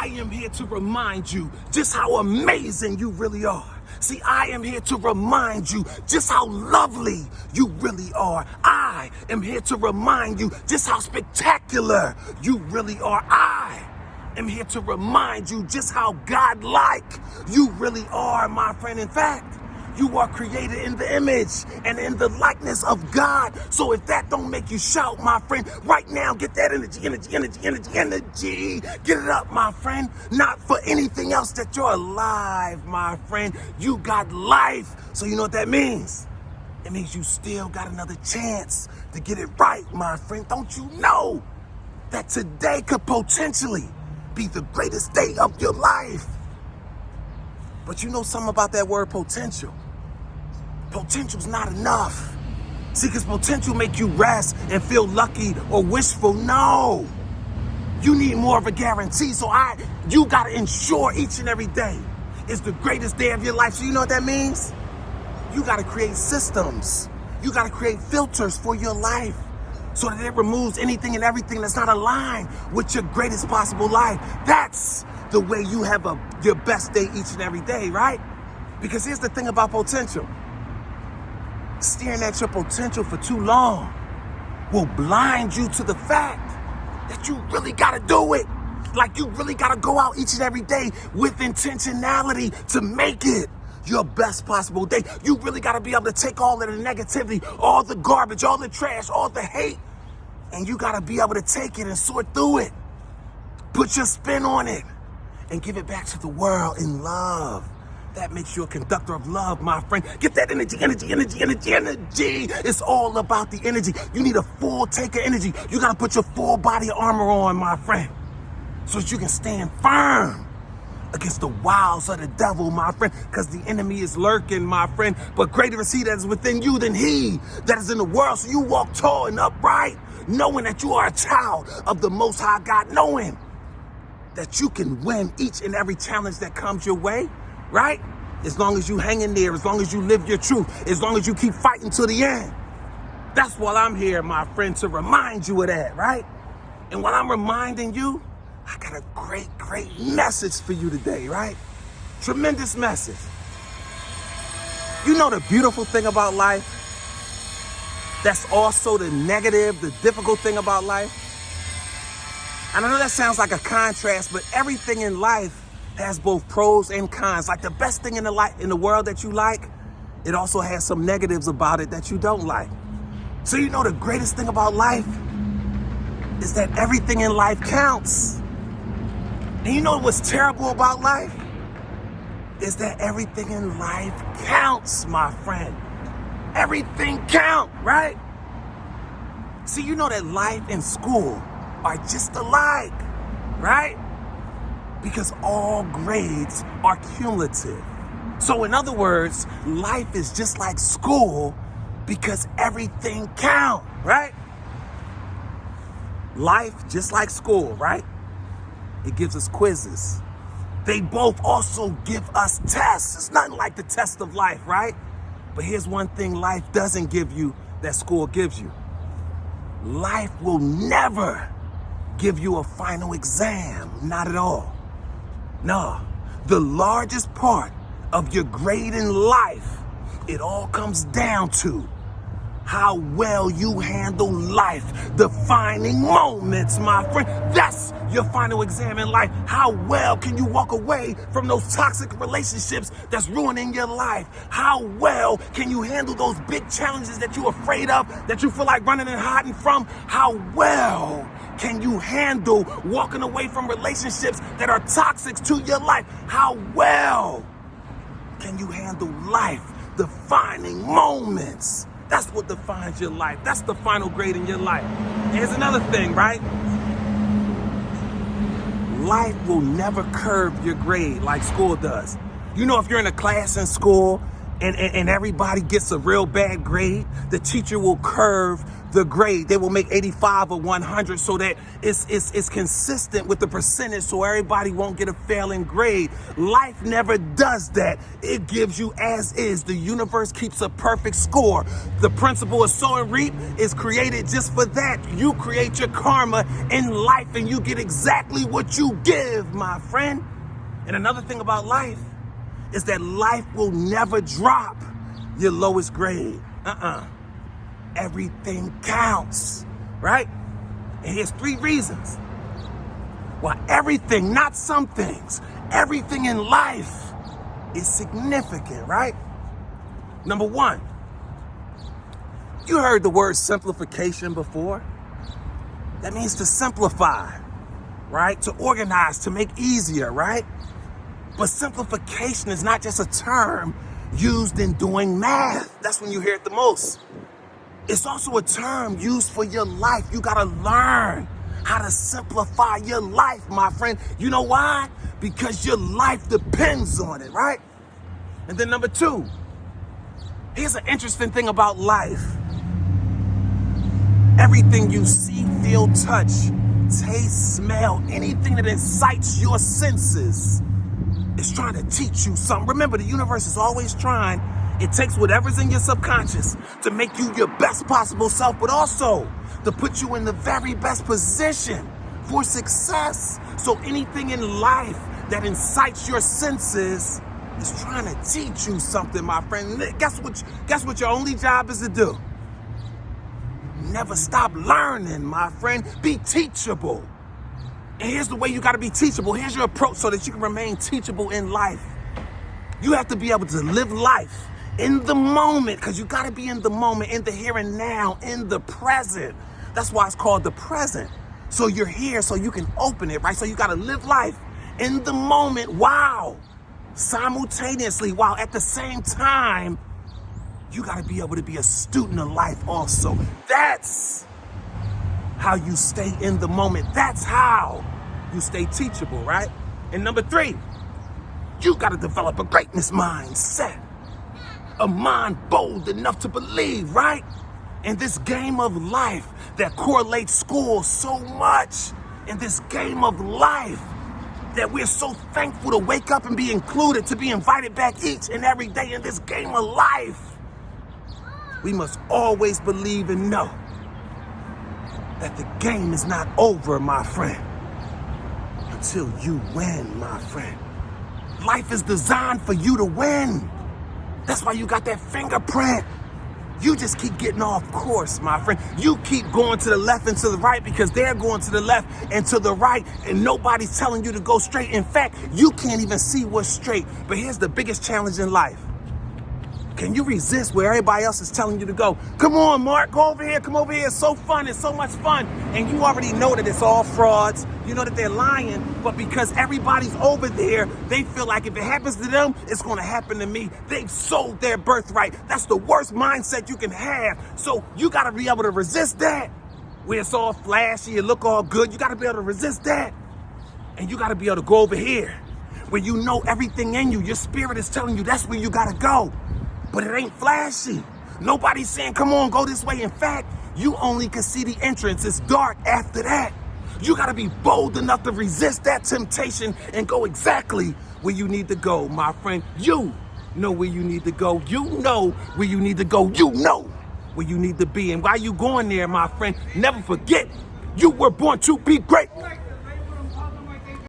I am here to remind you just how amazing you really are. See, I am here to remind you just how lovely you really are. I am here to remind you just how spectacular you really are. I am here to remind you just how God-like you really are, my friend. In fact, you are created in the image and in the likeness of God. So if that don't make you shout, my friend, right now, get that energy. Get it up, my friend. Not for anything else that you're alive, my friend. You got life. So you know what that means? It means you still got another chance to get it right, my friend. Don't you know that today could potentially be the greatest day of your life? But you know something about that word potential? Potential's not enough. See, because potential make you rest and feel lucky or wishful. No. You need more of a guarantee. So you got to ensure each and every day is the greatest day of your life. So you know what that means? You got to create systems. You got to create filters for your life so that it removes anything and everything that's not aligned with your greatest possible life. That's the way you have your best day each and every day, right? Because here's the thing about potential. Staring at your potential for too long will blind you to the fact that you really got to do it. Like you really got to go out each and every day with intentionality to make it your best possible day. You really got to be able to take all of the negativity, all the garbage, all the trash, all the hate, and you got to be able to take it and sort through it. Put your spin on it and give it back to the world in love. That makes you a conductor of love, my friend. Get that energy. It's all about the energy. You need a full take of energy. You got to put your full body armor on, my friend, so that you can stand firm against the wiles of the devil, my friend, because the enemy is lurking, my friend. But greater is he that is within you than he that is in the world. So you walk tall and upright, knowing that you are a child of the Most High God, knowing that you can win each and every challenge that comes your way, right? As long as you hang in there, as long as you live your truth, as long as you keep fighting to the end. That's why I'm here, my friend, to remind you of that, right? And while I'm reminding you, I got a great message for you today, right? Tremendous message. You know the beautiful thing about life? That's also the negative, the difficult thing about life? And I know that sounds like a contrast, but everything in life has both pros and cons. Like the best thing in the world that you like, it also has some negatives about it that you don't like. So you know the greatest thing about life is that everything in life counts. And you know what's terrible about life? Is that everything in life counts, my friend. Everything counts, right? See, you know that life and school are just alike, right? Because all grades are cumulative. So in other words, life is just like school because everything counts, right? Life, just like school, right? It gives us quizzes. They both also give us tests. It's nothing like the test of life, right? But here's one thing life doesn't give you that school gives you. Life will never give you a final exam, not at all. No, the largest part of your grade in life, it all comes down to how well you handle life, defining moments, my friend. That's your final exam in life. How well can you walk away from those toxic relationships that's ruining your life? How well can you handle those big challenges that you're afraid of, that you feel like running and hiding from? How well can you handle walking away from relationships that are toxic to your life? How well can you handle life, defining moments? That's what defines your life. That's the final grade in your life. And here's another thing, right? Life will never curve your grade like school does. You know, if you're in a class in school and everybody gets a real bad grade, the teacher will curve the grade. They will make 85 or 100 so that it's consistent with the percentage so everybody won't get a failing grade. Life never does that. It gives you as is. The universe keeps a perfect score. The principle of sow and reap is created just for that. You create your karma in life and you get exactly what you give, my friend. And another thing about life is that life will never drop your lowest grade. Everything counts, right? And here's 3 reasons why everything, not some things, everything in life is significant, right? Number 1, you heard the word simplification before. That means to simplify, right? To organize, to make easier, right? But simplification is not just a term used in doing math. That's when you hear it the most. It's also a term used for your life. You gotta learn how to simplify your life, my friend. You know why? Because your life depends on it, right? And then number 2, here's an interesting thing about life. Everything you see, feel, touch, taste, smell, anything that incites your senses is trying to teach you something. Remember, the universe is always trying. It takes whatever's in your subconscious to make you your best possible self, but also to put you in the very best position for success. So anything in life that incites your senses is trying to teach you something, my friend. Guess what your only job is to do? Never stop learning, my friend. Be teachable. And here's the way you got to be teachable. Here's your approach so that you can remain teachable in life. You have to be able to live life in the moment, because you got to be in the moment, in the here and now, in the present. That's why it's called the present. So you're here so you can open it, right? So you got to live life in the moment. Wow. Simultaneously, while at the same time, you got to be able to be a student of life also. That's how you stay in the moment. That's how you stay teachable, right? And number 3, you got to develop a greatness mindset. A mind bold enough to believe, right? In this game of life that correlates school so much, in this game of life that we're so thankful to wake up and be included, to be invited back each and every day in this game of life, we must always believe and know that the game is not over, my friend, until you win, my friend. Life is designed for you to win. That's why you got that fingerprint. You just keep getting off course, my friend. You keep going to the left and to the right because they're going to the left and to the right, and nobody's telling you to go straight. In fact, you can't even see what's straight. But here's the biggest challenge in life. Can you resist where everybody else is telling you to go? Come on, Mark, go over here, come over here. It's so fun, it's so much fun. And you already know that it's all frauds. You know that they're lying, but because everybody's over there, they feel like if it happens to them, it's gonna happen to me. They've sold their birthright. That's the worst mindset you can have. So you gotta be able to resist that. Where it's all flashy, it look all good, you gotta be able to resist that. And you gotta be able to go over here, where you know everything in you, your spirit is telling you that's where you gotta go. But it ain't flashy. Nobody's saying, come on, go this way. In fact, you only can see the entrance. It's dark after that. You gotta be bold enough to resist that temptation and go exactly where you need to go, my friend. You know where you need to go. You know where you need to go. You know where you need to be. And while you going there, my friend, never forget, you were born to be great.